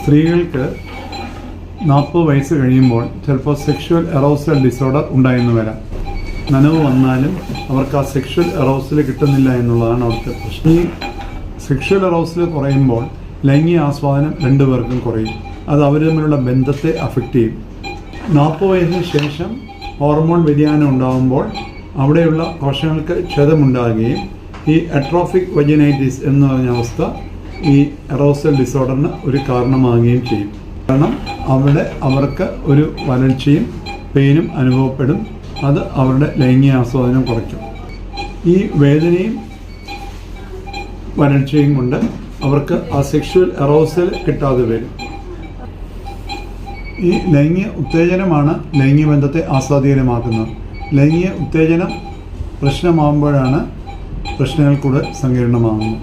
സ്ത്രീകൾക്ക് 40 വയസ്സ് കഴിയുമ്പോൾ ചിലപ്പോൾ സെക്ഷുവൽ എറോസൽ ഡിസോർഡർ ഉണ്ടായെന്ന് വരാം. നനവ് വന്നാലും അവർക്ക് ആ സെക്ഷുവൽ എറോസൽ കിട്ടുന്നില്ല എന്നുള്ളതാണ് അവിടുത്തെ പ്രശ്നം. ഈ സെക്ഷുവൽ എറോസൽ കുറയുമ്പോൾ ലൈംഗിക ആസ്വാദനം രണ്ടുപേർക്കും കുറയും. അത് അവർ തമ്മിലുള്ള ബന്ധത്തെ അഫക്റ്റ് ചെയ്യും. 40 വയസ്സിന് ശേഷം ഹോർമോൺ വ്യതിയാനം ഉണ്ടാകുമ്പോൾ അവിടെയുള്ള കോശങ്ങൾക്ക് ക്ഷതമുണ്ടാകുകയും ഈ അട്രോഫിക് വജിനൈറ്റിസ് എന്ന് പറഞ്ഞ അവസ്ഥ ഈ എറോസൽ ഡിസോർഡറിന് ഒരു കാരണമാകുകയും ചെയ്യും. കാരണം അവിടെ അവർക്ക് ഒരു വരൾച്ചയും പെയിനും അനുഭവപ്പെടും. അത് അവരുടെ ലൈംഗിക ആസ്വാദനം കുറയ്ക്കും. ഈ വേദനയും വരൾച്ചയും കൊണ്ട് അവർക്ക് ആ സെക്ഷുവൽ എറോസൽ കിട്ടാതെ വരും. ഈ ലൈംഗിക ഉത്തേജനമാണ് ലൈംഗിക ബന്ധത്തെ ആസ്വാദ്യകരമാക്കുന്നത്. ലൈംഗിക ഉത്തേജനം പ്രശ്നമാകുമ്പോഴാണ് പ്രശ്നങ്ങൾ കൂടുതൽ സങ്കീർണമാകുന്നത്.